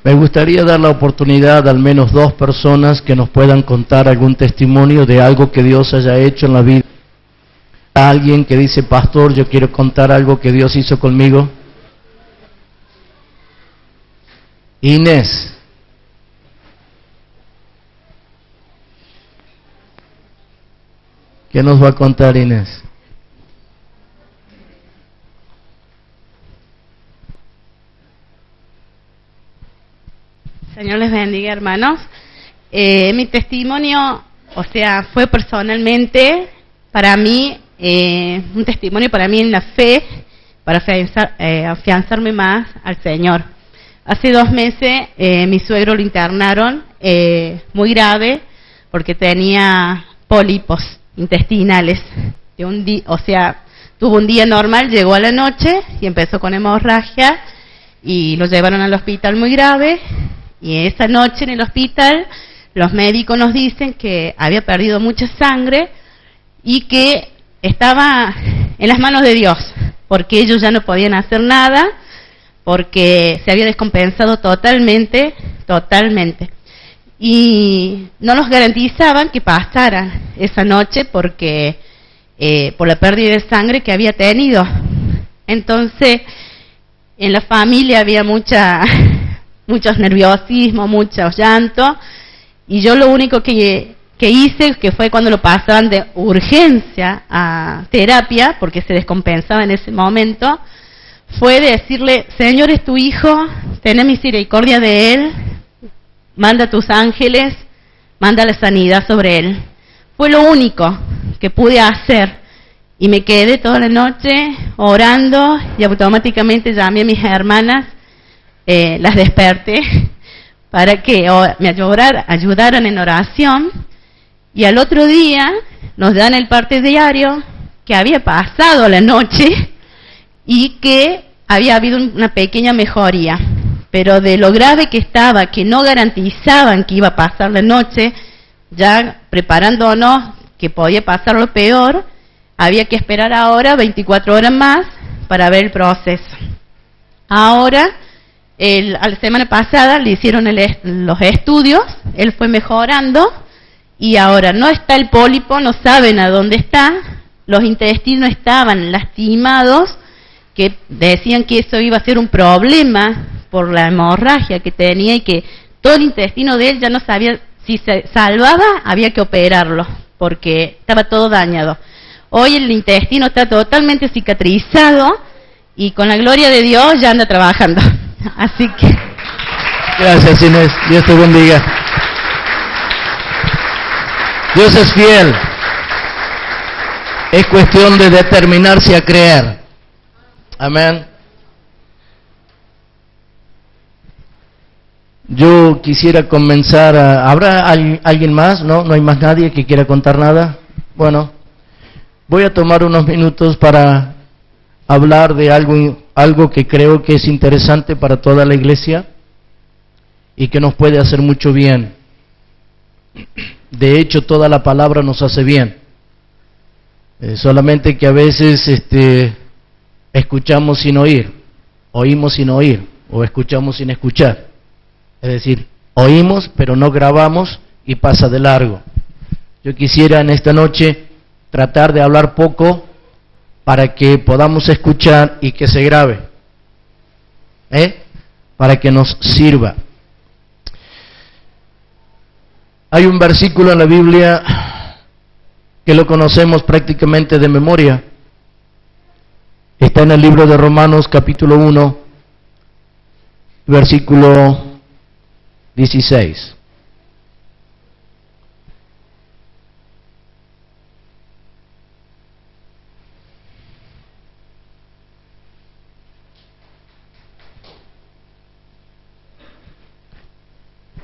Me gustaría dar la oportunidad a al menos 2 personas que nos puedan contar algún testimonio de algo que Dios haya hecho en la vida. Alguien que dice, pastor, yo quiero contar algo que Dios hizo conmigo. Inés. ¿Qué nos va a contar Inés? Señor les bendiga, hermanos. Mi testimonio, fue personalmente para mí, un testimonio para mí en la fe, para afianzarme más al Señor. Hace 2 meses mi suegro lo internaron muy grave porque tenía pólipos intestinales. Tuvo un día normal, llegó a la noche y empezó con hemorragia y lo llevaron al hospital muy grave. Y esa noche en el hospital los médicos nos dicen que había perdido mucha sangre y que estaba en las manos de Dios, porque ellos ya no podían hacer nada, porque se había descompensado totalmente. Y no nos garantizaban que pasara esa noche porque por la pérdida de sangre que había tenido. Entonces, en la familia había muchos nerviosismo, mucho llanto, y yo lo único que hice, que fue cuando lo pasaban de urgencia a terapia, porque se descompensaba en ese momento, fue decirle, Señor, es tu hijo, ten misericordia de él, manda tus ángeles, manda la sanidad sobre él. Fue lo único que pude hacer, y me quedé toda la noche orando, y automáticamente llamé a mis hermanas, las desperté para que me ayudaran en oración, y al otro día nos dan el parte diario que había pasado la noche y que había habido una pequeña mejoría, pero de lo grave que estaba, que no garantizaban que iba a pasar la noche, ya preparándonos que podía pasar lo peor, había que esperar ahora 24 horas más para ver el proceso. Ahora, la semana pasada le hicieron los estudios, él fue mejorando y ahora no está el pólipo, no saben a dónde está, los intestinos estaban lastimados, que decían que eso iba a ser un problema por la hemorragia que tenía y que todo el intestino de él ya no sabía si se salvaba, había que operarlo porque estaba todo dañado. Hoy el intestino está totalmente cicatrizado y con la gloria de Dios ya anda trabajando. Así que... Gracias, Inés. Dios te bendiga. Dios es fiel. Es cuestión de determinarse a creer. Amén. Yo quisiera comenzar ¿Habrá alguien más? ¿No hay más nadie que quiera contar nada? Bueno, voy a tomar unos minutos para hablar de algo que creo que es interesante para toda la iglesia y que nos puede hacer mucho bien. De hecho, toda la palabra nos hace bien. Solamente que a veces escuchamos sin oír, oímos sin oír, o escuchamos sin escuchar. Es decir, oímos pero no grabamos y pasa de largo. Yo quisiera en esta noche tratar de hablar poco para que podamos escuchar y que se grabe, para que nos sirva. Hay un versículo en la Biblia que lo conocemos prácticamente de memoria. Está en el libro de Romanos capítulo 1, versículo 16.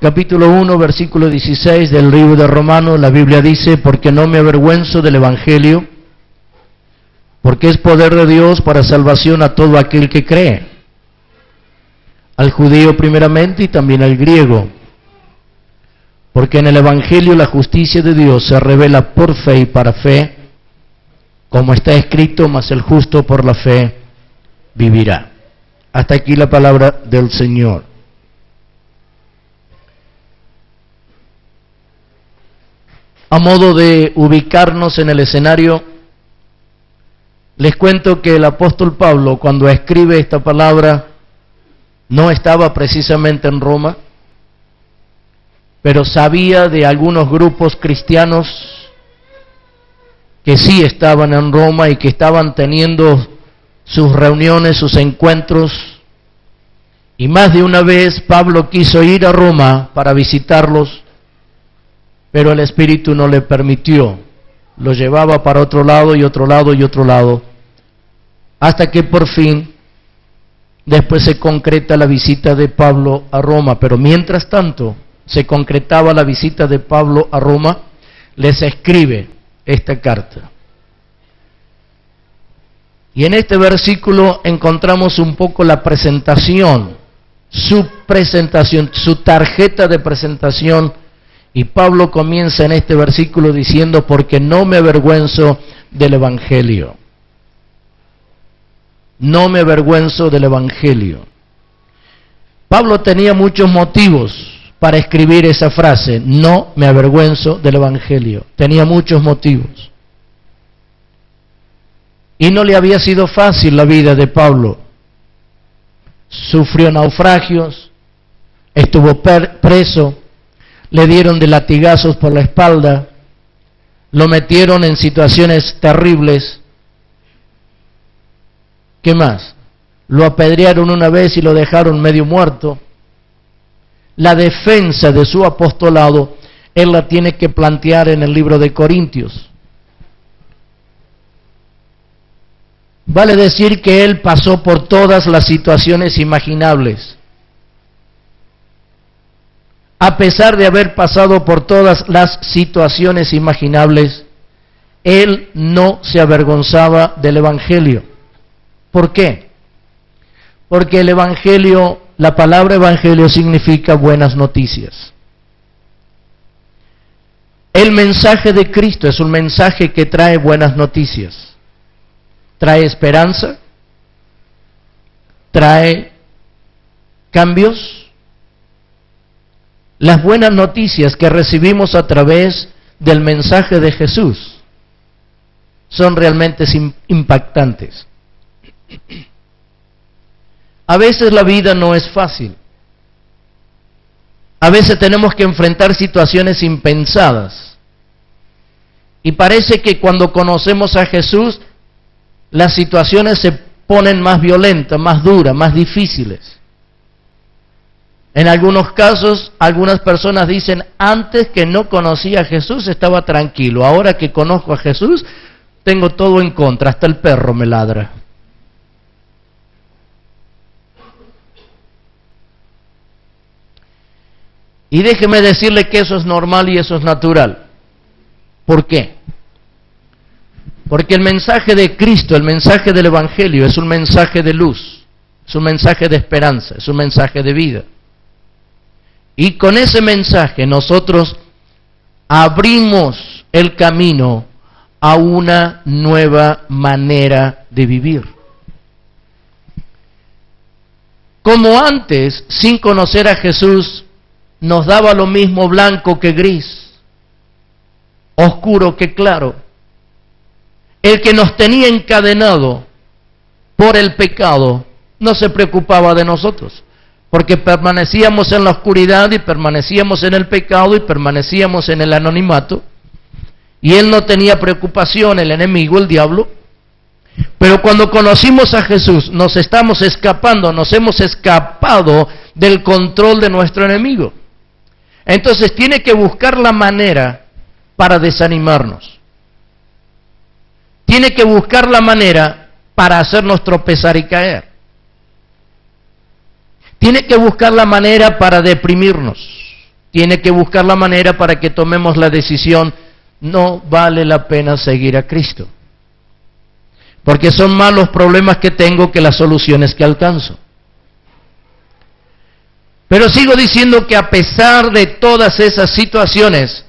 Capítulo 1, versículo 16 del libro de Romanos, la Biblia dice, porque no me avergüenzo del Evangelio, porque es poder de Dios para salvación a todo aquel que cree, al judío primeramente y también al griego, porque en el Evangelio la justicia de Dios se revela por fe y para fe, como está escrito, mas el justo por la fe vivirá. Hasta aquí la palabra del Señor. A modo de ubicarnos en el escenario, les cuento que el apóstol Pablo, cuando escribe esta palabra, no estaba precisamente en Roma, pero sabía de algunos grupos cristianos que sí estaban en Roma y que estaban teniendo sus reuniones, sus encuentros, y más de una vez Pablo quiso ir a Roma para visitarlos, pero el Espíritu no le permitió, lo llevaba para otro lado y otro lado y otro lado, hasta que por fin después se concreta la visita de Pablo a Roma. Pero mientras tanto se concretaba la visita de Pablo a Roma, les escribe esta carta. Y en este versículo encontramos un poco la presentación, su tarjeta de presentación, y Pablo comienza en este versículo diciendo: porque no me avergüenzo del Evangelio. No me avergüenzo del Evangelio. Pablo tenía muchos motivos para escribir esa frase, no me avergüenzo del Evangelio. Tenía muchos motivos. Y no le había sido fácil la vida de Pablo. Sufrió naufragios, estuvo preso, le dieron de latigazos por la espalda, lo metieron en situaciones terribles. ¿Qué más? Lo apedrearon una vez y lo dejaron medio muerto. La defensa de su apostolado, él la tiene que plantear en el libro de Corintios. Vale decir que él pasó por todas las situaciones imaginables. A pesar de haber pasado por todas las situaciones imaginables, él no se avergonzaba del Evangelio. ¿Por qué? Porque el Evangelio, la palabra Evangelio significa buenas noticias. El mensaje de Cristo es un mensaje que trae buenas noticias. Trae esperanza, trae cambios. Las buenas noticias que recibimos a través del mensaje de Jesús son realmente impactantes. A veces la vida no es fácil. A veces tenemos que enfrentar situaciones impensadas. Y parece que cuando conocemos a Jesús, las situaciones se ponen más violentas, más duras, más difíciles. En algunos casos, algunas personas dicen: antes que no conocía a Jesús estaba tranquilo, ahora que conozco a Jesús tengo todo en contra, hasta el perro me ladra. Y déjeme decirle que eso es normal y eso es natural. ¿Por qué? Porque el mensaje de Cristo, el mensaje del Evangelio, es un mensaje de luz, es un mensaje de esperanza, es un mensaje de vida. Y con ese mensaje nosotros abrimos el camino a una nueva manera de vivir. Como antes, sin conocer a Jesús, nos daba lo mismo blanco que gris, oscuro que claro. El que nos tenía encadenado por el pecado no se preocupaba de nosotros, porque permanecíamos en la oscuridad y permanecíamos en el pecado y permanecíamos en el anonimato, y él no tenía preocupación, el enemigo, el diablo. Pero cuando conocimos a Jesús, nos hemos escapado del control de nuestro enemigo. Entonces tiene que buscar la manera para desanimarnos. Tiene que buscar la manera para hacernos tropezar y caer. Tiene que buscar la manera para deprimirnos. Tiene que buscar la manera para que tomemos la decisión: no vale la pena seguir a Cristo, porque son más los problemas que tengo que las soluciones que alcanzo. Pero sigo diciendo que a pesar de todas esas situaciones,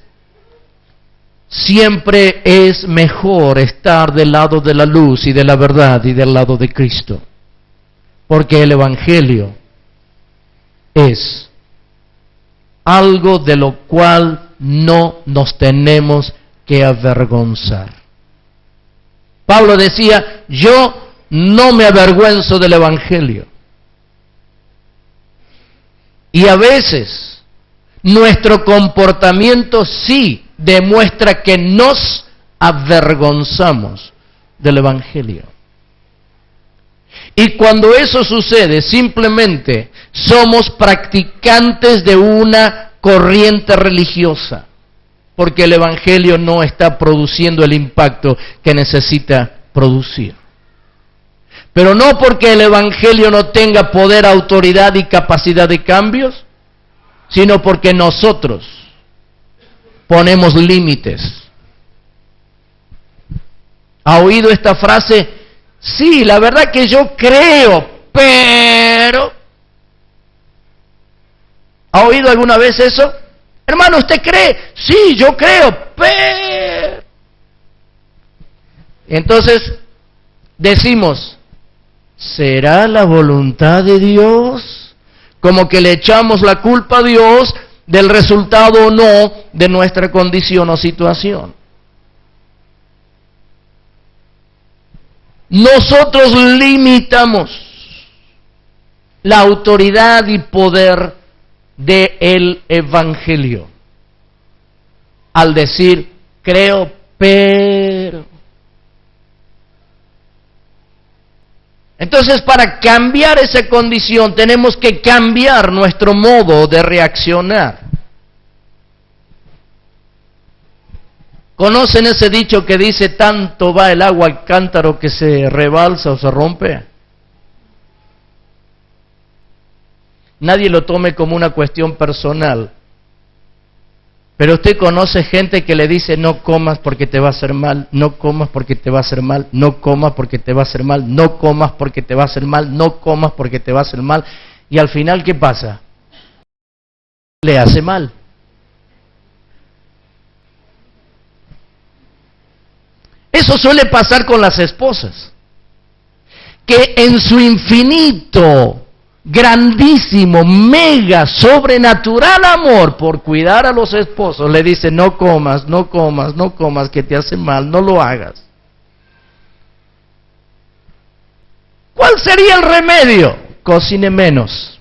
siempre es mejor estar del lado de la luz y de la verdad y del lado de Cristo, porque el Evangelio es algo de lo cual no nos tenemos que avergonzar. Pablo decía, yo no me avergüenzo del Evangelio. Y a veces nuestro comportamiento sí demuestra que nos avergonzamos del Evangelio. Y cuando eso sucede, simplemente somos practicantes de una corriente religiosa, porque el Evangelio no está produciendo el impacto que necesita producir. Pero no porque el Evangelio no tenga poder, autoridad y capacidad de cambios, sino porque nosotros ponemos límites. ¿Ha oído esta frase? Sí, la verdad que yo creo, pero... ¿Ha oído alguna vez eso? Hermano, ¿usted cree? Sí, yo creo, pero... Entonces, decimos, ¿será la voluntad de Dios? Como que le echamos la culpa a Dios del resultado o no de nuestra condición o situación. Nosotros limitamos la autoridad y poder del Evangelio al decir, creo, pero... Entonces, para cambiar esa condición, tenemos que cambiar nuestro modo de reaccionar. ¿Conocen ese dicho que dice, tanto va el agua al cántaro que se rebalsa o se rompe? Nadie lo tome como una cuestión personal. Pero usted conoce gente que le dice, no comas porque te va a hacer mal, no comas porque te va a hacer mal, no comas porque te va a hacer mal, no comas porque te va a hacer mal, no comas porque te va a hacer mal. Y al final, ¿qué pasa? Le hace mal. Eso suele pasar con las esposas, que en su infinito, grandísimo, mega, sobrenatural amor por cuidar a los esposos, le dice, no comas, no comas, no comas, que te hace mal, no lo hagas. ¿Cuál sería el remedio? Cocine menos.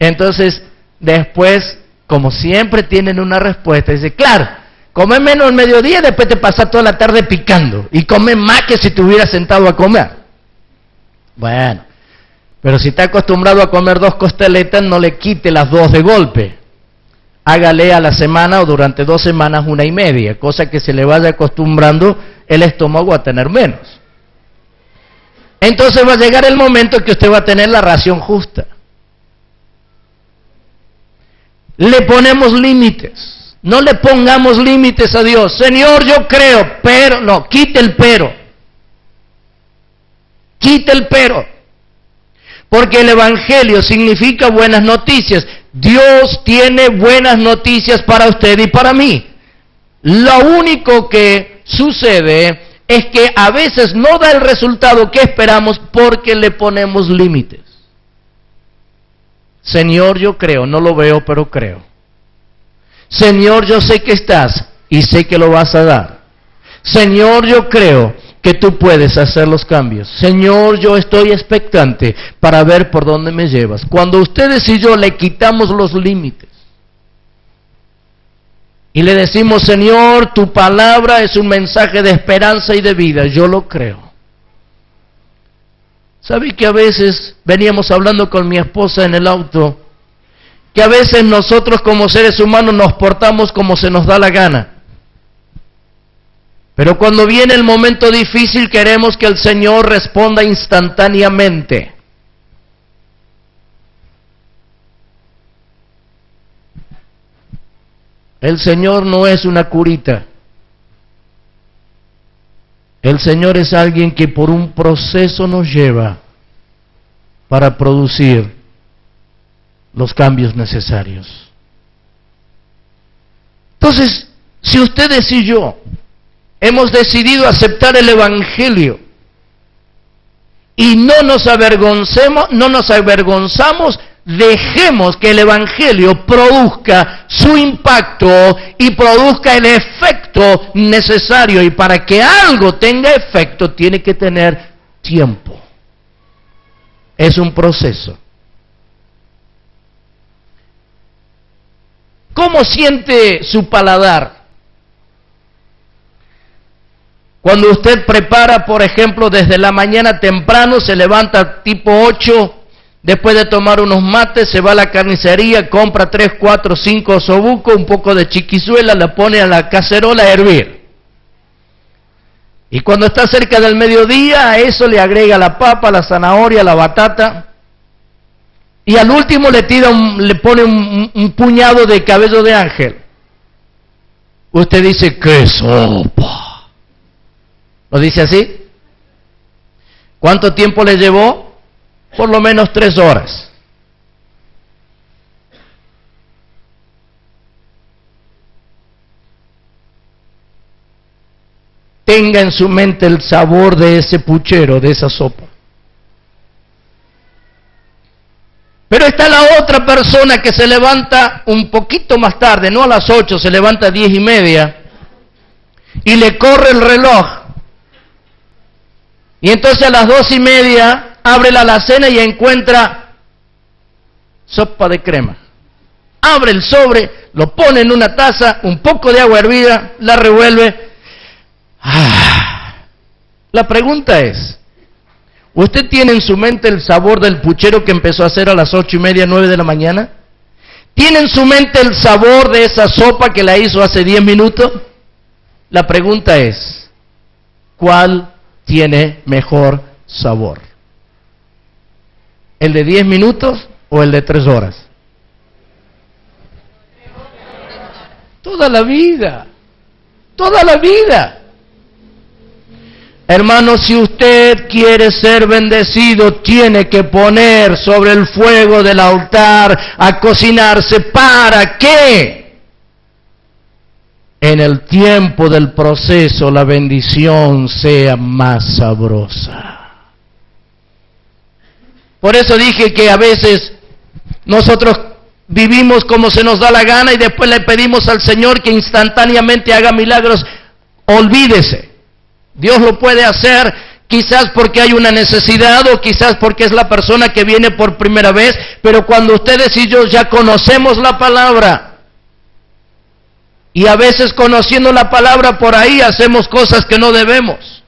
Entonces, después, como siempre tienen una respuesta, dice, claro, come menos al mediodía, después te pasas toda la tarde picando, y come más que si te hubieras sentado a comer. Bueno, pero si está acostumbrado a comer 2 costeletas, no le quite las 2 de golpe. Hágale a la semana o durante 2 semanas 1,5, cosa que se le vaya acostumbrando el estómago a tener menos. Entonces va a llegar el momento que usted va a tener la ración justa. Le ponemos límites. No le pongamos límites a Dios. Señor, yo creo, pero, no, quite el pero. Quite el pero. Porque el Evangelio significa buenas noticias. Dios tiene buenas noticias para usted y para mí. Lo único que sucede es que a veces no da el resultado que esperamos porque le ponemos límites. Señor, yo creo, no lo veo, pero creo. Señor, yo sé que estás y sé que lo vas a dar. Señor, yo creo que tú puedes hacer los cambios. Señor, yo estoy expectante para ver por dónde me llevas. Cuando ustedes y yo le quitamos los límites y le decimos, Señor, tu palabra es un mensaje de esperanza y de vida, yo lo creo. ¿Sabe que a veces veníamos hablando con mi esposa en el auto? Que a veces nosotros como seres humanos nos portamos como se nos da la gana. Pero cuando viene el momento difícil queremos que el Señor responda instantáneamente. El Señor no es una curita. El Señor es alguien que por un proceso nos lleva para producir los cambios necesarios. Entonces, si ustedes y yo hemos decidido aceptar el Evangelio y no nos avergonzamos dejemos que el Evangelio produzca su impacto y produzca el efecto necesario. Y para que algo tenga efecto, tiene que tener tiempo. Es un proceso. ¿Cómo siente su paladar? Cuando usted prepara, por ejemplo, desde la mañana temprano, se levanta tipo 8, después de tomar unos mates, se va a la carnicería, compra 3, 4, 5 osobucos, un poco de chiquizuela, la pone a la cacerola a hervir. Y cuando está cerca del mediodía, a eso le agrega la papa, la zanahoria, la batata, y al último le pone un puñado de cabello de ángel. Usted dice, ¡qué sopa! ¿Lo dice así? ¿Cuánto tiempo le llevó? Por lo menos 3 horas. Tenga en su mente el sabor de ese puchero, de esa sopa. Pero está la otra persona que se levanta un poquito más tarde, no a las 8, se levanta a 10:30 y le corre el reloj. Y entonces a las 2:30 abre la alacena y encuentra sopa de crema. Abre el sobre, lo pone en una taza, un poco de agua hervida, la revuelve. La pregunta es, ¿usted tiene en su mente el sabor del puchero que empezó a hacer a las 8:30, 9 de la mañana? ¿Tiene en su mente el sabor de esa sopa que la hizo hace 10 minutos? La pregunta es, ¿cuál tiene mejor sabor? ¿El de 10 minutos o el de 3 horas? Toda la vida. Toda la vida. Hermano, si usted quiere ser bendecido, tiene que poner sobre el fuego del altar a cocinarse. ¿Para qué? En el tiempo del proceso la bendición sea más sabrosa. Por eso dije que a veces nosotros vivimos como se nos da la gana y después le pedimos al Señor que instantáneamente haga milagros. Olvídese. Dios lo puede hacer quizás porque hay una necesidad o quizás porque es la persona que viene por primera vez, pero cuando ustedes y yo ya conocemos la palabra, y a veces conociendo la palabra por ahí hacemos cosas que no debemos.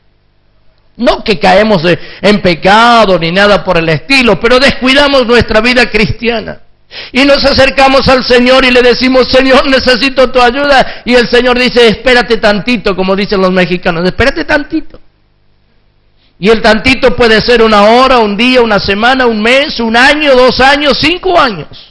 No que caemos en pecado ni nada por el estilo, pero descuidamos nuestra vida cristiana. Y nos acercamos al Señor y le decimos, Señor, necesito tu ayuda. Y el Señor dice, espérate tantito, como dicen los mexicanos, espérate tantito. Y el tantito puede ser una hora, un día, una semana, un mes, un año, 2 años, 5 años.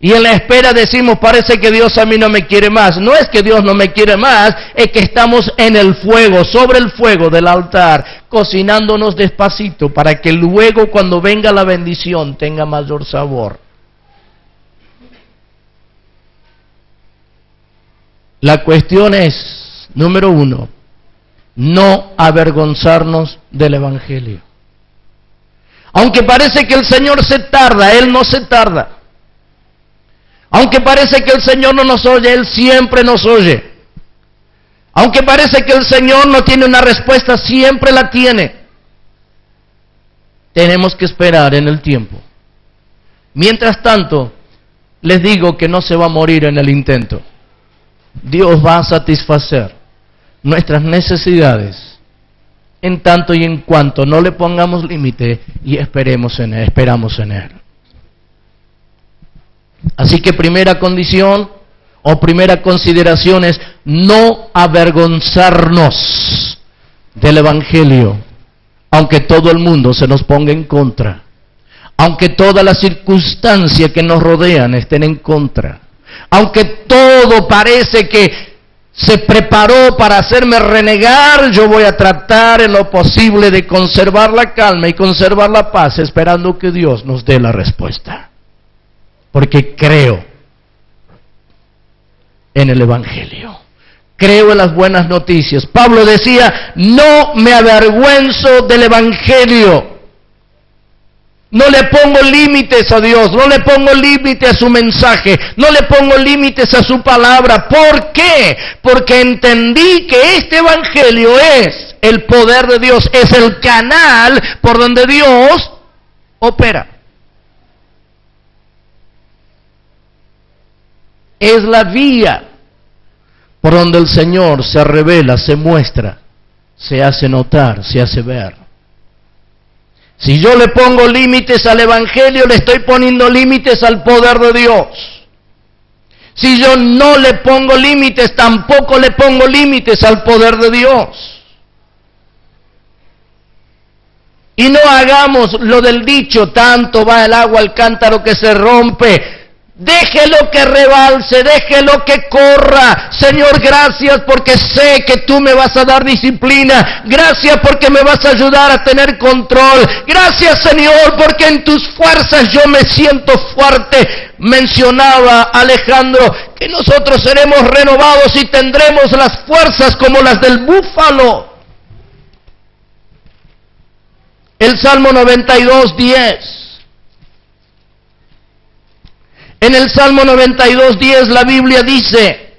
Y en la espera decimos, parece que Dios a mí no me quiere más. No es que Dios no me quiere más, es que estamos en el fuego, sobre el fuego del altar, cocinándonos despacito para que luego cuando venga la bendición tenga mayor sabor. La cuestión es, número 1, no avergonzarnos del Evangelio. Aunque parece que el Señor se tarda, Él no se tarda. Aunque parece que el Señor no nos oye, Él siempre nos oye. Aunque parece que el Señor no tiene una respuesta, siempre la tiene. Tenemos que esperar en el tiempo. Mientras tanto, les digo que no se va a morir en el intento. Dios va a satisfacer nuestras necesidades en tanto y en cuanto no le pongamos límite y esperamos en Él. Así que primera condición o primera consideración es no avergonzarnos del Evangelio, aunque todo el mundo se nos ponga en contra, aunque todas las circunstancias que nos rodean estén en contra, aunque todo parece que se preparó para hacerme renegar, yo voy a tratar en lo posible de conservar la calma y conservar la paz, esperando que Dios nos dé la respuesta. Porque creo en el Evangelio. Creo en las buenas noticias. Pablo decía, no me avergüenzo del Evangelio. No le pongo límites a Dios, no le pongo límites a su mensaje, no le pongo límites a su palabra. ¿Por qué? Porque entendí que este evangelio es el poder de Dios, es el canal por donde Dios opera. Es la vía por donde el Señor se revela, se muestra, se hace notar, se hace ver. Si yo le pongo límites al evangelio, le estoy poniendo límites al poder de Dios. Si yo no le pongo límites, tampoco le pongo límites al poder de Dios. Y no hagamos lo del dicho, tanto va el agua al cántaro que se rompe. Déjelo que rebalse, déjelo que corra. Señor, gracias porque sé que tú me vas a dar disciplina. Gracias porque me vas a ayudar a tener control. Gracias, Señor, porque en tus fuerzas yo me siento fuerte. Mencionaba Alejandro que nosotros seremos renovados y tendremos las fuerzas como las del búfalo. El Salmo 92:10. En el Salmo 92:10 la Biblia dice: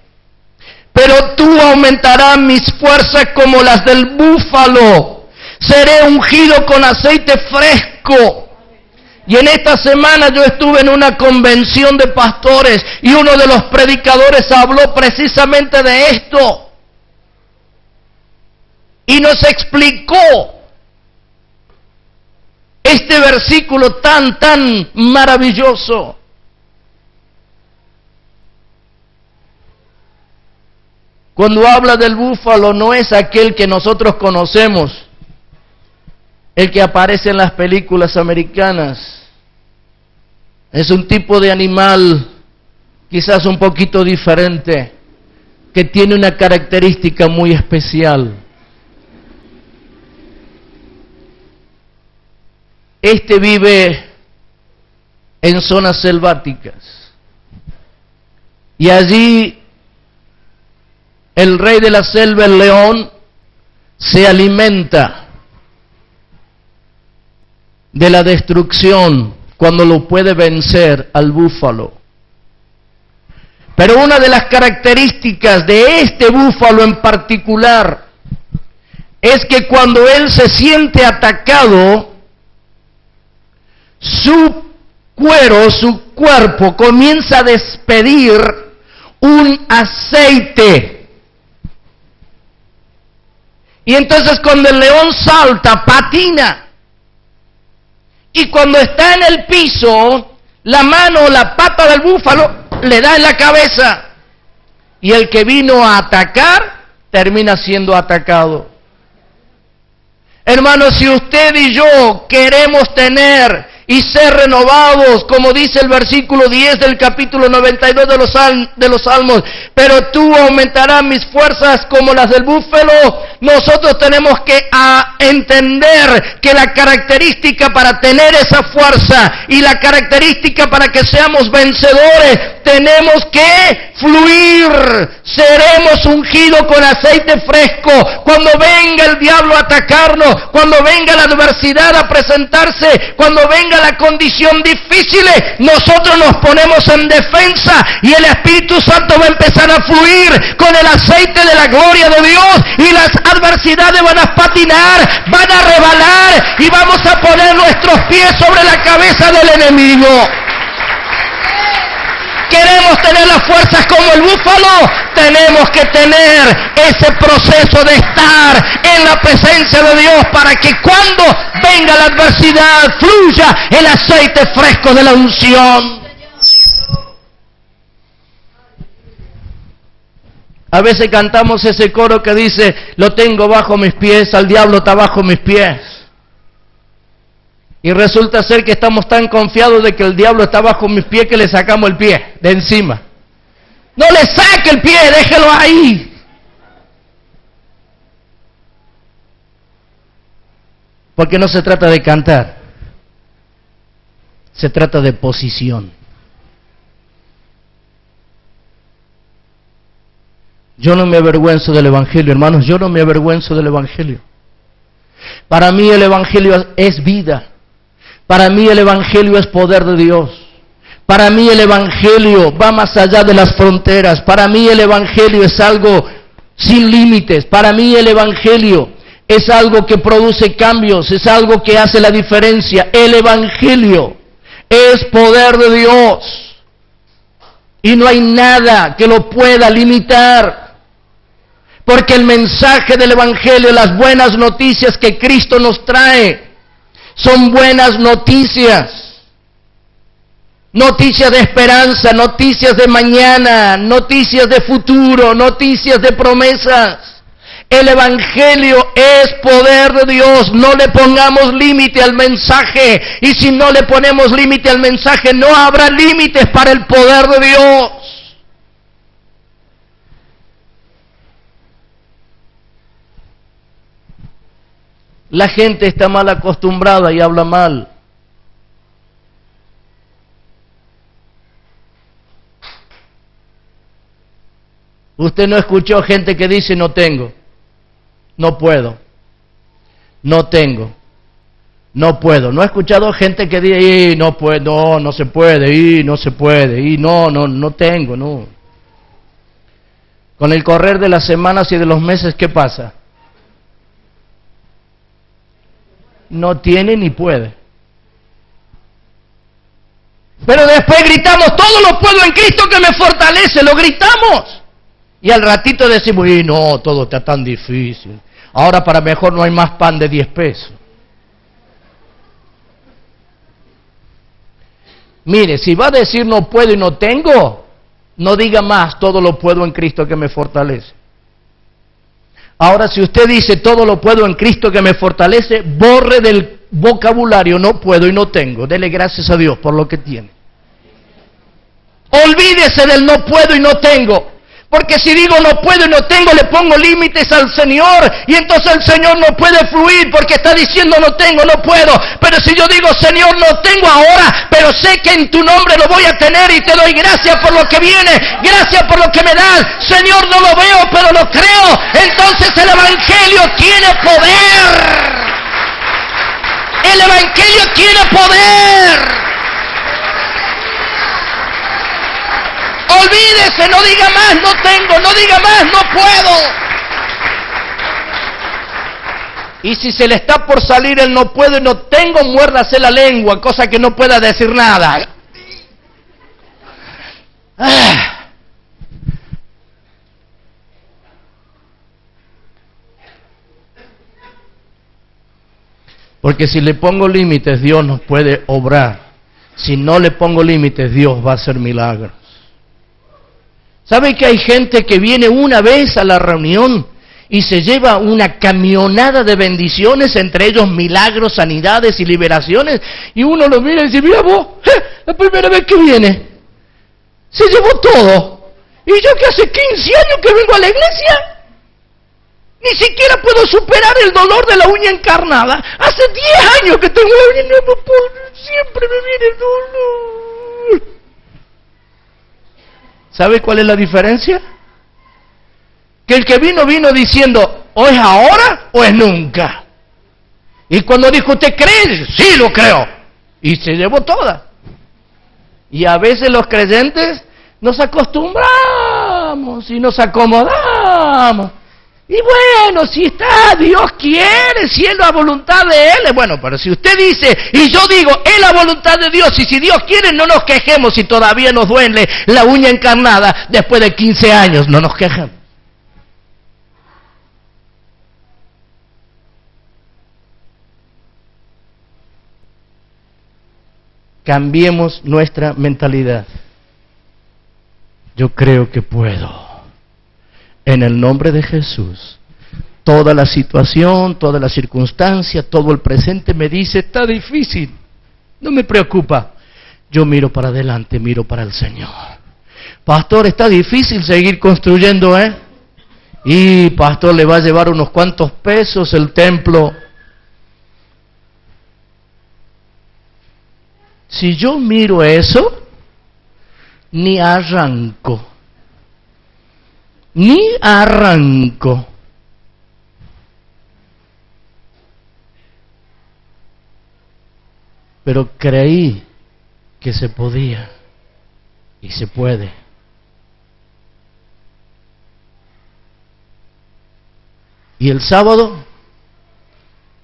pero tú aumentarás mis fuerzas como las del búfalo, seré ungido con aceite fresco. Y en esta semana yo estuve en una convención de pastores y uno de los predicadores habló precisamente de esto. Y nos explicó este versículo tan maravilloso. Cuando habla del búfalo, no es aquel que nosotros conocemos, el que aparece en las películas americanas. Es un tipo de animal quizás un poquito diferente, que tiene una característica muy especial. Este vive en zonas selváticas y allí el rey de la selva, el león, se alimenta de la destrucción cuando lo puede vencer al búfalo. Pero una de las características de este búfalo en particular es que cuando él se siente atacado, su cuero, su cuerpo comienza a despedir un aceite. Y entonces cuando el león salta, patina. Y cuando está en el piso, la mano o la pata del búfalo le da en la cabeza. Y el que vino a atacar, termina siendo atacado. Hermanos, si usted y yo queremos tener y ser renovados, como dice el versículo 10 del capítulo 92 de los Salmos, pero tú aumentarás mis fuerzas como las del búfalo, nosotros tenemos que entender que la característica para tener esa fuerza y la característica para que seamos vencedores, tenemos que fluir. Seremos ungidos con aceite fresco. Cuando venga el diablo a atacarnos, cuando venga la adversidad a presentarse, cuando venga la condición difícil, nosotros nos ponemos en defensa y el Espíritu Santo va a empezar a fluir con el aceite de la gloria de Dios y las adversidades van a patinar, van a rebalar y vamos a poner nuestros pies sobre la cabeza del enemigo. Queremos tener las fuerzas como el búfalo, tenemos que tener ese proceso de estar en la presencia de Dios para que cuando venga la adversidad fluya el aceite fresco de la unción. A veces cantamos ese coro que dice: lo tengo bajo mis pies, al diablo está bajo mis pies. Y resulta ser que estamos tan confiados de que el diablo está bajo mis pies que le sacamos el pie de encima. No le saque el pie, déjelo ahí. Porque no se trata de cantar, se trata de posición. Yo no me avergüenzo del Evangelio, hermanos, yo no me avergüenzo del Evangelio. Para mí el Evangelio es vida. Para mí el Evangelio es poder de Dios. Para mí el Evangelio va más allá de las fronteras. Para mí el Evangelio es algo sin límites. Para mí el Evangelio es algo que produce cambios, es algo que hace la diferencia. El Evangelio es poder de Dios. Y no hay nada que lo pueda limitar. Porque el mensaje del Evangelio, las buenas noticias que Cristo nos trae, son buenas noticias. Noticias de esperanza, noticias de mañana, noticias de futuro, noticias de promesas. El Evangelio es poder de Dios. No le pongamos límite al mensaje. Y si no le ponemos límite al mensaje, no habrá límites para el poder de Dios. La gente está mal acostumbrada y habla mal. Usted no escuchó gente que dice no tengo, no puedo, no tengo, no puedo. No ha escuchado gente que dice no puedo, no se puede, no se puede, no tengo, no. Con el correr de las semanas y de los meses, ¿qué pasa? No tiene ni puede. Pero después gritamos, todo lo puedo en Cristo que me fortalece, lo gritamos. Y al ratito decimos, no, todo está tan difícil. Ahora para mejor no hay más pan de 10 pesos. Mire, si va a decir no puedo y no tengo, no diga más, todo lo puedo en Cristo que me fortalece. Ahora, si usted dice todo lo puedo en Cristo que me fortalece, borre del vocabulario no puedo y no tengo. Dele gracias a Dios por lo que tiene. Olvídese del no puedo y no tengo. Porque si digo no puedo y no tengo, le pongo límites al Señor. Y entonces el Señor no puede fluir porque está diciendo no tengo, no puedo. Pero si yo digo Señor no tengo ahora, pero sé que en tu nombre lo voy a tener y te doy gracias por lo que viene. Gracias por lo que me das. Señor, no lo veo, pero lo creo. Entonces el Evangelio tiene poder. El Evangelio tiene poder. Olvídese, no diga más, no tengo, no diga más, no puedo. Y si se le está por salir el no puedo y no tengo, muérdase la lengua, cosa que no pueda decir nada. Porque si le pongo límites, Dios nos puede obrar. Si no le pongo límites, Dios va a hacer milagros. ¿Sabe que hay gente que viene una vez a la reunión y se lleva una camionada de bendiciones, entre ellos milagros, sanidades y liberaciones? Y uno lo mira y dice, mira vos, la primera vez que viene, se llevó todo. Y yo que hace 15 años que vengo a la iglesia, ni siquiera puedo superar el dolor de la uña encarnada. Hace 10 años que tengo la uña, no puedo, siempre me viene el dolor. ¿Sabe cuál es la diferencia? Que el que vino diciendo, o es ahora o es nunca. Y cuando dijo, ¿usted cree? Sí, lo creo. Y se llevó toda. Y a veces los creyentes nos acostumbramos y nos acomodamos. Y bueno, si está, Dios quiere, si es la voluntad de Él, es bueno, pero si usted dice, y yo digo, es la voluntad de Dios, y si Dios quiere, no nos quejemos si todavía nos duele la uña encarnada, después de 15 años, no nos quejemos. Cambiemos nuestra mentalidad. Yo creo que puedo. En el nombre de Jesús, toda la situación, toda la circunstancia, todo el presente me dice, está difícil, no me preocupa. Yo miro para adelante, miro para el Señor. Pastor, está difícil seguir construyendo, Y pastor, le va a llevar unos cuantos pesos el templo. Si yo miro eso, ni arranco. Ni arranco. pero creí que se podía y se puede. Y el sábado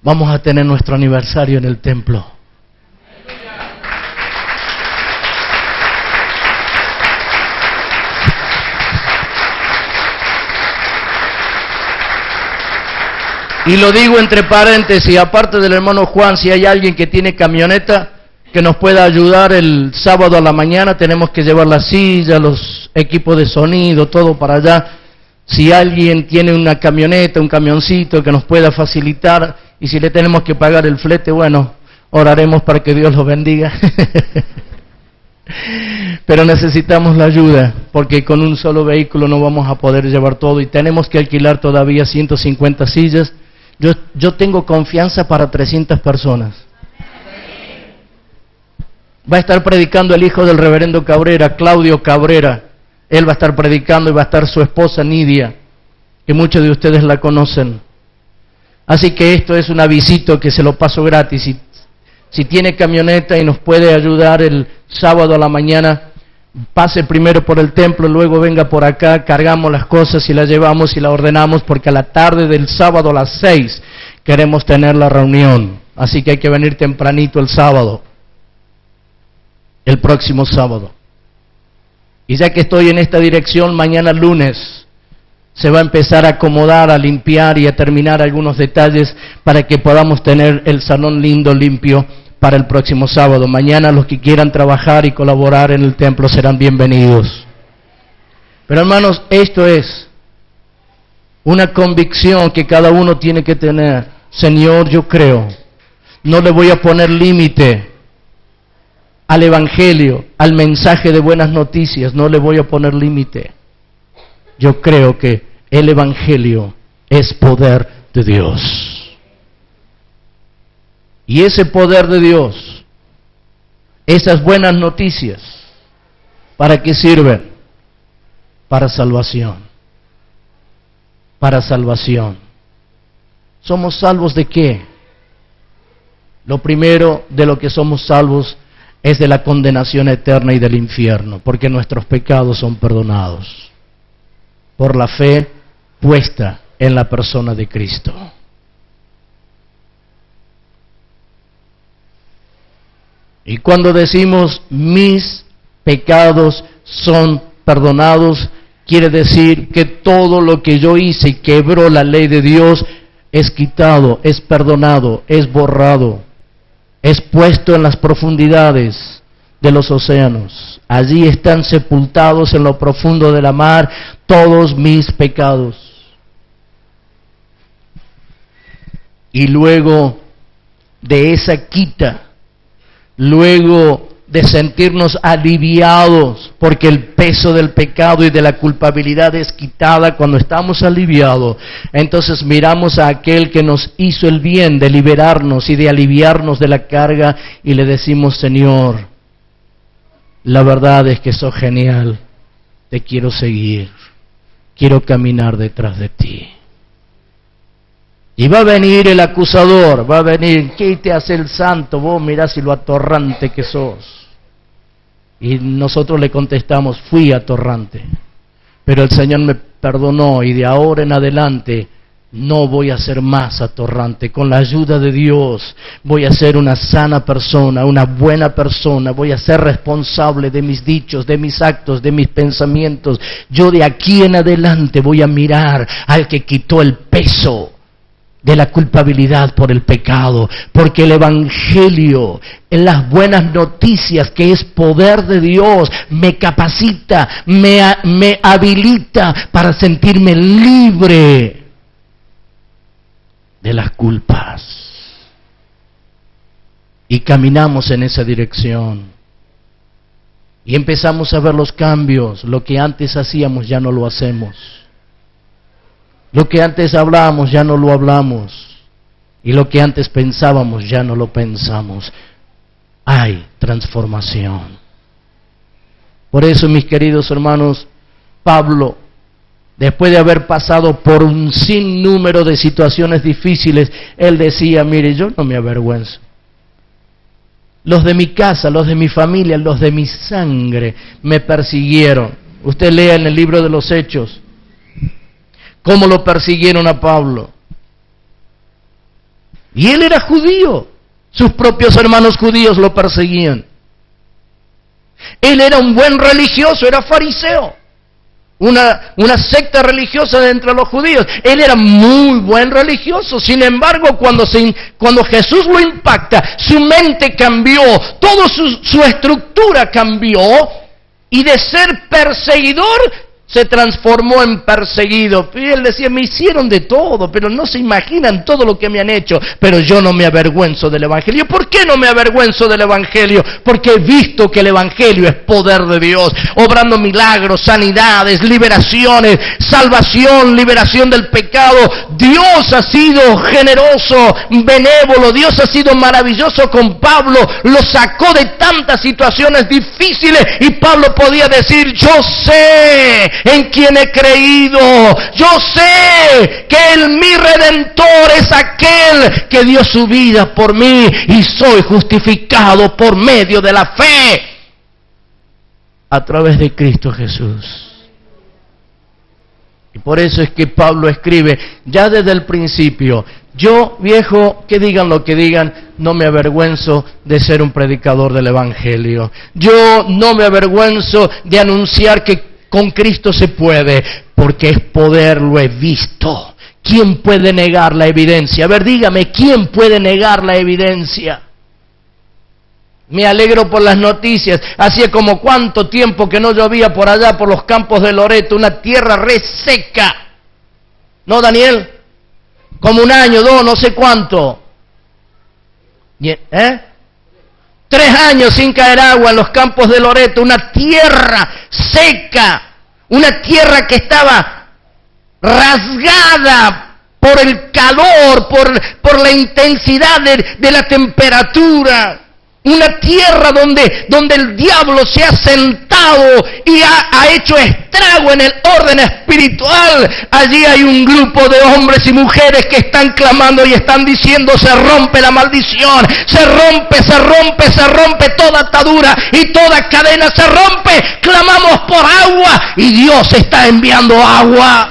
vamos a tener nuestro aniversario en el templo. Y lo digo entre paréntesis, aparte del hermano Juan, si hay alguien que tiene camioneta que nos pueda ayudar el sábado a la mañana, tenemos que llevar la silla, los equipos de sonido, todo para allá. Si alguien tiene una camioneta, un camioncito que nos pueda facilitar, y si le tenemos que pagar el flete, bueno, oraremos para que Dios lo bendiga. Pero necesitamos la ayuda, porque con un solo vehículo no vamos a poder llevar todo, y tenemos que alquilar todavía 150 sillas. Yo tengo confianza para 300 personas. Va a estar predicando el hijo del reverendo Cabrera, Claudio Cabrera. Él va a estar predicando y va a estar su esposa Nidia, que muchos de ustedes la conocen. Así que esto es un avisito que se lo paso gratis. Si tiene camioneta y nos puede ayudar el sábado a la mañana, pase primero por el templo, luego venga por acá, cargamos las cosas y las llevamos y las ordenamos, porque a la tarde del sábado a las 6 queremos tener la reunión. Así que hay que venir tempranito el sábado, el próximo sábado. Y ya que estoy en esta dirección, mañana lunes se va a empezar a acomodar, a limpiar y a terminar algunos detalles para que podamos tener el salón lindo, limpio para el próximo sábado. Mañana los que quieran trabajar y colaborar en el templo serán bienvenidos. Pero hermanos, esto es una convicción que cada uno tiene que tener. Señor, yo creo, no le voy a poner límite al evangelio, al mensaje de buenas noticias, no le voy a poner límite. Yo creo que el evangelio es poder de Dios. Y ese poder de Dios, esas buenas noticias, ¿para qué sirven? Para salvación. Para salvación. ¿Somos salvos de qué? Lo primero de lo que somos salvos es de la condenación eterna y del infierno, porque nuestros pecados son perdonados por la fe puesta en la persona de Cristo. Y cuando decimos mis pecados son perdonados, quiere decir que todo lo que yo hice y quebró la ley de Dios es quitado, es perdonado, es borrado, es puesto en las profundidades de los océanos. Allí están sepultados en lo profundo de la mar todos mis pecados. Y luego de esa quita, luego de sentirnos aliviados, porque el peso del pecado y de la culpabilidad es quitada cuando estamos aliviados, entonces miramos a aquel que nos hizo el bien de liberarnos y de aliviarnos de la carga y le decimos: Señor, la verdad es que sos genial, te quiero seguir, quiero caminar detrás de ti. Y va a venir el acusador, va a venir: ¿qué te hace el santo? Vos mirá si lo atorrante que sos. Y nosotros le contestamos: fui atorrante, pero el Señor me perdonó y de ahora en adelante no voy a ser más atorrante. Con la ayuda de Dios voy a ser una sana persona, una buena persona, voy a ser responsable de mis dichos, de mis actos, de mis pensamientos. Yo de aquí en adelante voy a mirar al que quitó el peso de la culpabilidad por el pecado, porque el evangelio, en las buenas noticias, que es poder de Dios, me capacita, me habilita para sentirme libre de las culpas. Y caminamos en esa dirección. Y empezamos a ver los cambios. Lo que antes hacíamos ya no lo hacemos. Lo que antes hablábamos ya no lo hablamos. Y lo que antes pensábamos ya no lo pensamos. Hay transformación. Por eso, mis queridos hermanos, Pablo, después de haber pasado por un sinnúmero de situaciones difíciles, él decía: mire, yo no me avergüenzo. los de mi casa, los de mi familia, los de mi sangre me persiguieron. Usted lea en el libro de los Hechos cómo lo persiguieron a Pablo. Y él era judío, sus propios hermanos judíos lo perseguían. Él era un buen religioso, era fariseo, una secta religiosa de entre los judíos. Él era muy buen religioso. Sin embargo, cuando Jesús lo impacta, su mente cambió, toda su estructura cambió, y de ser perseguidor se transformó en perseguido. Y él decía, me hicieron de todo, pero no se imaginan todo lo que me han hecho, pero yo no me avergüenzo del Evangelio. ¿Por qué no me avergüenzo del Evangelio? Porque he visto que el Evangelio es poder de Dios, obrando milagros, sanidades, liberaciones, salvación, liberación del pecado. Dios ha sido generoso, benévolo, Dios ha sido maravilloso con Pablo, lo sacó de tantas situaciones difíciles, y Pablo podía decir, yo sé en quien he creído, yo sé que mi Redentor es aquel que dio su vida por mí, y soy justificado por medio de la fe a través de Cristo Jesús. Y por eso es que Pablo escribe ya desde el principio, yo, viejo, que digan lo que digan, no me avergüenzo de ser un predicador del Evangelio. Yo no me avergüenzo de anunciar que con Cristo se puede, porque es poder, lo he visto. ¿Quién puede negar la evidencia? A ver, dígame, ¿quién puede negar la evidencia? Me alegro por las noticias. Hacía como cuánto tiempo que no llovía por allá, por los campos de Loreto, una tierra reseca. ¿No, Daniel? Como un año, 2, no sé cuánto. 3 años sin caer agua en los campos de Loreto, una tierra seca, una tierra que estaba rasgada por el calor, por la intensidad de la temperatura. Una tierra donde el diablo se ha sentado y ha hecho estrago en el orden espiritual. Allí hay un grupo de hombres y mujeres que están clamando y están diciendo, se rompe la maldición, se rompe toda atadura y toda cadena se rompe. Clamamos por agua y Dios está enviando agua.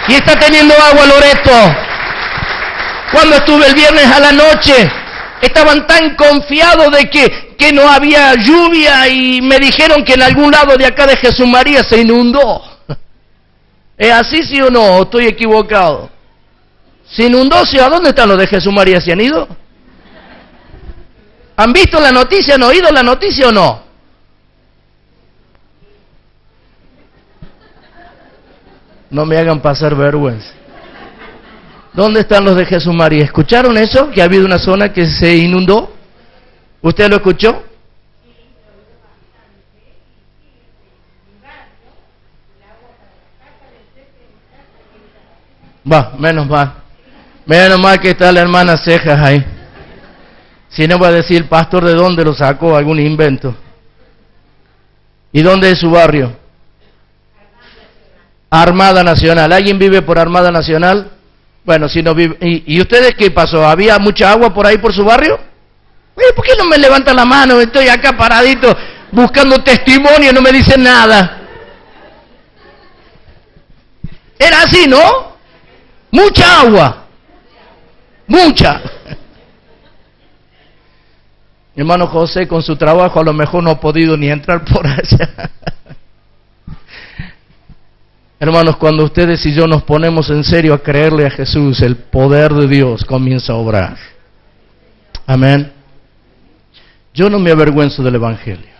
Y está teniendo agua Loreto. Cuando estuve el viernes a la noche, estaban tan confiados de que no había lluvia, y me dijeron que en algún lado de acá de Jesús María se inundó. ¿Es así, sí o no? ¿O estoy equivocado? ¿Se inundó? ¿Sí? ¿A dónde están los de Jesús María? ¿Se han ido? ¿Han visto la noticia? ¿Han oído la noticia o no? No me hagan pasar vergüenza. ¿Dónde están los de Jesús María? ¿Escucharon eso? ¿Que ha habido una zona que se inundó? ¿Usted lo escuchó? Va, menos mal. Menos mal que está la hermana Cejas ahí. Si no va a decir el pastor de dónde lo sacó, algún invento. ¿Y dónde es su barrio? Armada Nacional. ¿Alguien vive por Armada Nacional? Bueno, si no vive... ¿Y ustedes qué pasó? ¿Había mucha agua por ahí por su barrio? ¿Por qué no me levantan la mano? Estoy acá paradito buscando testimonio y no me dicen nada. Era así, ¿no? Mucha agua. Mucha. Mi hermano José con su trabajo a lo mejor no ha podido ni entrar por allá. Hermanos, cuando ustedes y yo nos ponemos en serio a creerle a Jesús, el poder de Dios comienza a obrar. Amén. Yo no me avergüenzo del Evangelio.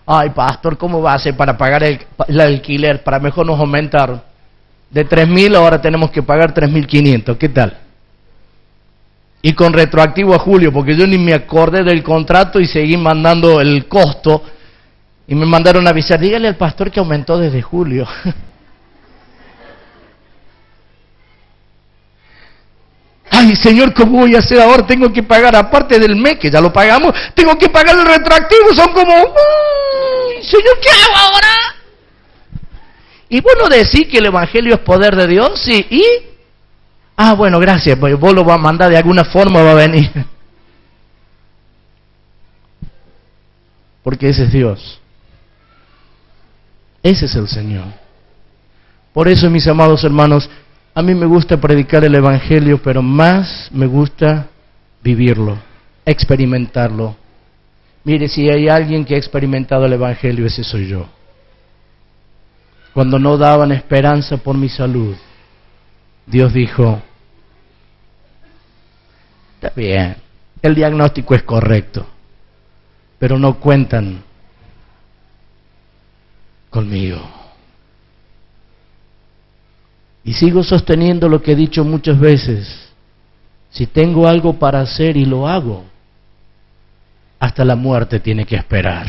Ay, pastor, ¿cómo va a hacer para pagar el alquiler? Para mejor nos aumentaron. De 3.000 ahora tenemos que pagar 3.500. ¿Qué tal? Y con retroactivo a julio, porque yo ni me acordé del contrato y seguí mandando el costo. Y me mandaron a avisar, dígale al pastor que aumentó desde julio. Ay, Señor, ¿cómo voy a hacer ahora? Tengo que pagar, aparte del mes, que ya lo pagamos, tengo que pagar el retroactivo. Son como, Señor, ¿qué hago ahora? Y bueno, decir que el Evangelio es poder de Dios, sí, y Ah, bueno, gracias, pues vos lo vas a mandar de alguna forma, va a venir. Porque ese es Dios. Ese es el Señor. Por eso, mis amados hermanos, a mí me gusta predicar el Evangelio, pero más me gusta vivirlo, experimentarlo. Mire, si hay alguien que ha experimentado el Evangelio, ese soy yo. Cuando no daban esperanza por mi salud, Dios dijo, está bien, el diagnóstico es correcto, pero no cuentan conmigo. Y sigo sosteniendo lo que he dicho muchas veces, si tengo algo para hacer y lo hago, hasta la muerte tiene que esperar.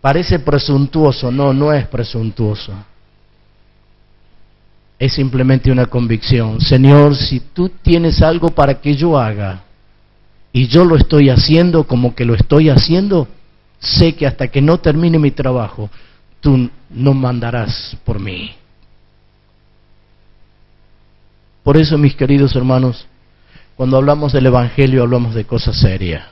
Parece presuntuoso, no es presuntuoso. Es simplemente una convicción. Señor, si tú tienes algo para que yo haga, y yo lo estoy haciendo como que lo estoy haciendo, sé que hasta que no termine mi trabajo, tú no mandarás por mí. Por eso, mis queridos hermanos, cuando hablamos del Evangelio hablamos de cosas serias.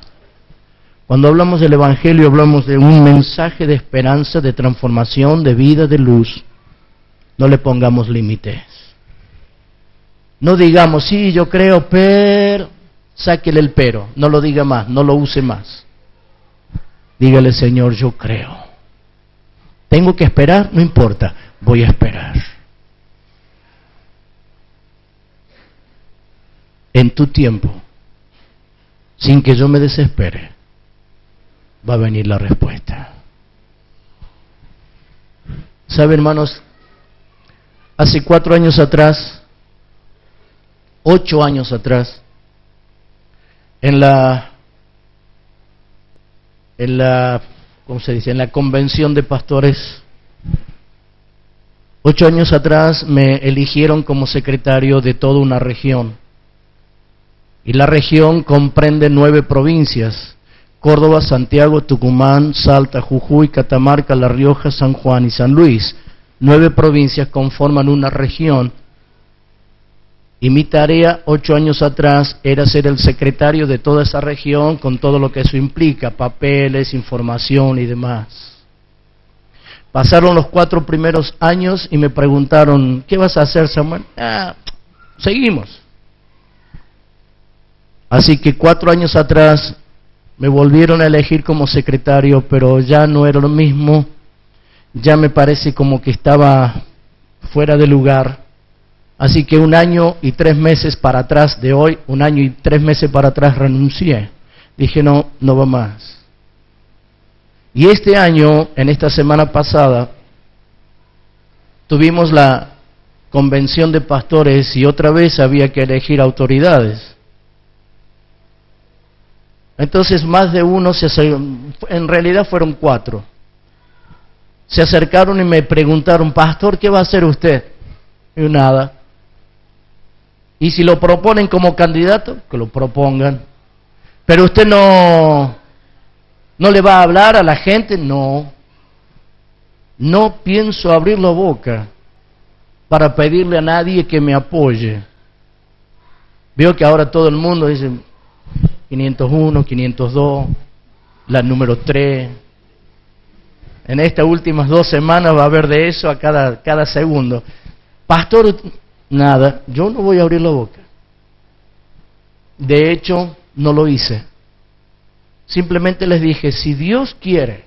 Cuando hablamos del Evangelio hablamos de un mensaje de esperanza, de transformación, de vida, de luz. No le pongamos límites. No digamos, sí, yo creo, pero, sáquele el pero. No lo diga más, no lo use más. Dígale, Señor, yo creo. ¿Tengo que esperar? No importa, voy a esperar. En tu tiempo, sin que yo me desespere, va a venir la respuesta. ¿Sabe, hermanos? Hace 4 años atrás, 8 años atrás, en la ¿cómo se dice? En la convención de pastores, 8 años atrás me eligieron como secretario de toda una región. Y la región comprende 9 provincias: Córdoba, Santiago, Tucumán, Salta, Jujuy, Catamarca, La Rioja, San Juan y San Luis. 9 provincias conforman una región. Y mi tarea 8 años atrás era ser el secretario de toda esa región, con todo lo que eso implica, papeles, información y demás. Pasaron los 4 primeros años y me preguntaron, ¿qué vas a hacer, Samuel? Seguimos. Así que 4 años atrás me volvieron a elegir como secretario, pero ya no era lo mismo. Ya me parece como que estaba fuera de lugar. Así que 1 año y 3 meses para atrás de hoy, 1 año y 3 meses para atrás renuncié. Dije, no va más. Y este año, en esta semana pasada, tuvimos la convención de pastores y otra vez había que elegir autoridades. Entonces más de uno en realidad fueron 4. Se acercaron y me preguntaron, pastor, ¿qué va a hacer usted? Y yo, nada. Y si lo proponen como candidato, que lo propongan. Pero usted no le va a hablar a la gente, no pienso abrir la boca para pedirle a nadie que me apoye. Veo que ahora todo el mundo dice 501, 502, la número 3. En estas últimas 2 semanas va a haber de eso a cada segundo. Pastor, nada, yo no voy a abrir la boca. De hecho, no lo hice. Simplemente les dije, si Dios quiere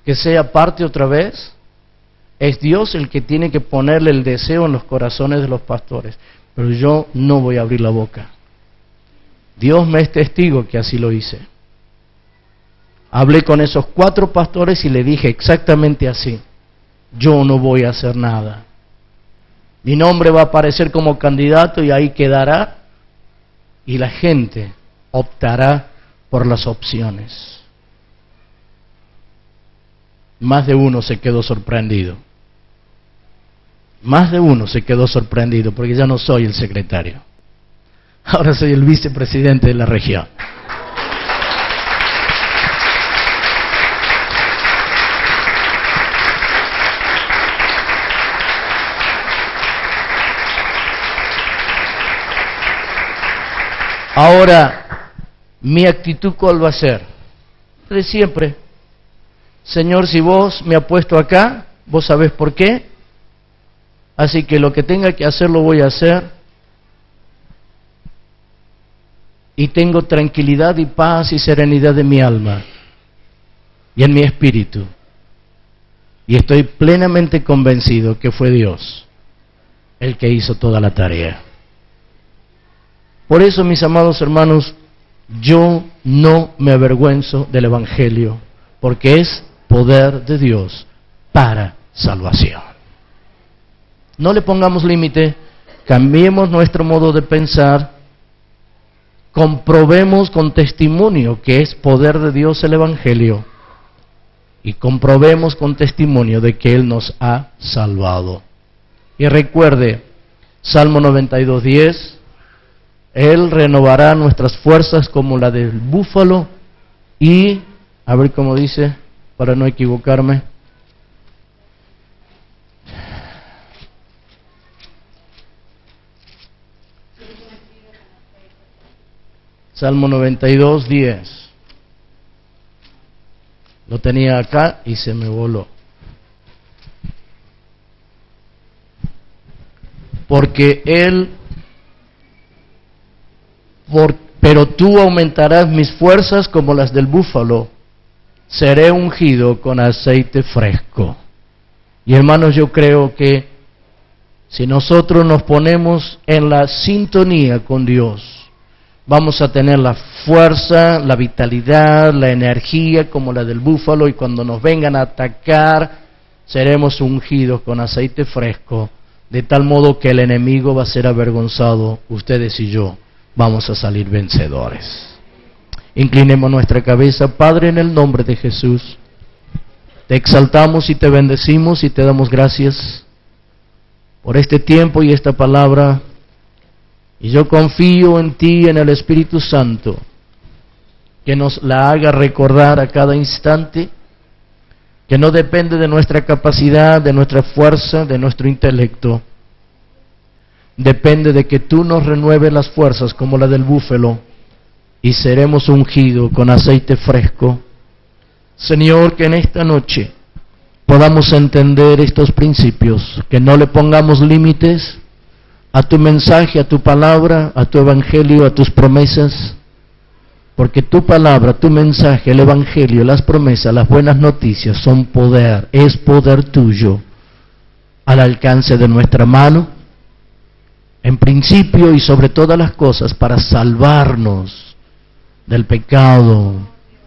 que sea parte otra vez, es Dios el que tiene que ponerle el deseo en los corazones de los pastores. Pero yo no voy a abrir la boca. Dios me es testigo que así lo hice. Hablé con esos 4 pastores y le dije exactamente así. Yo no voy a hacer nada. Mi nombre va a aparecer como candidato y ahí quedará. Y la gente optará por las opciones. Más de uno se quedó sorprendido. Más de uno se quedó sorprendido porque ya no soy el secretario. Ahora soy el vicepresidente de la región. Ahora, mi actitud, ¿cuál va a ser? De siempre. Señor, si vos me has puesto acá, vos sabés por qué, así que lo que tenga que hacer lo voy a hacer, y tengo tranquilidad y paz y serenidad en mi alma y en mi espíritu, y estoy plenamente convencido que fue Dios el que hizo toda la tarea. Por eso, mis amados hermanos, yo no me avergüenzo del Evangelio, porque es poder de Dios para salvación. No le pongamos límite, cambiemos nuestro modo de pensar, comprobemos con testimonio que es poder de Dios el Evangelio, y comprobemos con testimonio de que Él nos ha salvado. Y recuerde, Salmo 92:10, Él renovará nuestras fuerzas como la del búfalo, y, a ver cómo dice, para no equivocarme, Salmo 92:10. Lo tenía acá y se me voló. Porque pero tú aumentarás mis fuerzas como las del búfalo, seré ungido con aceite fresco. Y hermanos, yo creo que si nosotros nos ponemos en la sintonía con Dios, vamos a tener la fuerza, la vitalidad, la energía como la del búfalo, y cuando nos vengan a atacar, seremos ungidos con aceite fresco, de tal modo que el enemigo va a ser avergonzado, ustedes y yo vamos a salir vencedores. Inclinemos nuestra cabeza. Padre, en el nombre de Jesús, te exaltamos y te bendecimos y te damos gracias por este tiempo y esta palabra. Y yo confío en ti, en el Espíritu Santo, que nos la haga recordar a cada instante, que no depende de nuestra capacidad, de nuestra fuerza, de nuestro intelecto. Depende de que tú nos renueves las fuerzas como la del búfalo, y seremos ungidos con aceite fresco. Señor, que en esta noche podamos entender estos principios, que no le pongamos límites a tu mensaje, a tu palabra, a tu evangelio, a tus promesas, porque tu palabra, tu mensaje, el evangelio, las promesas, las buenas noticias son poder, es poder tuyo, al alcance de nuestra mano, en principio y sobre todas las cosas, para salvarnos del pecado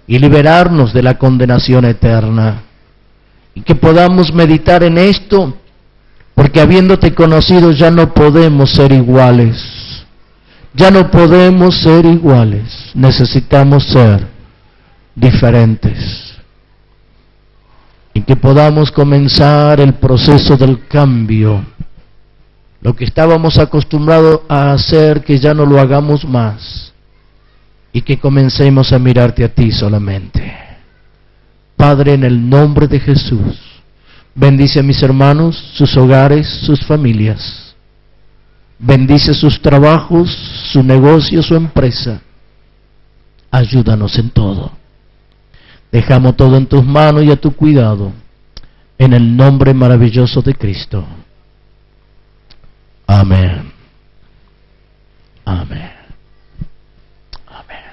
y liberarnos de la condenación eterna, y que podamos meditar en esto, porque habiéndote conocido ya no podemos ser iguales. Ya no podemos ser iguales. Necesitamos ser diferentes. Y que podamos comenzar el proceso del cambio. Lo que estábamos acostumbrados a hacer, que ya no lo hagamos más. Y que comencemos a mirarte a ti solamente. Padre, en el nombre de Jesús, bendice a mis hermanos, sus hogares, sus familias. Bendice sus trabajos, su negocio, su empresa. Ayúdanos en todo. Dejamos todo en tus manos y a tu cuidado. En el nombre maravilloso de Cristo. Amén. Amén. Amén.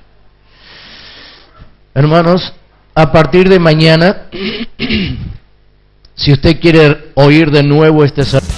Hermanos, a partir de mañana, si usted quiere oír de nuevo este sermón,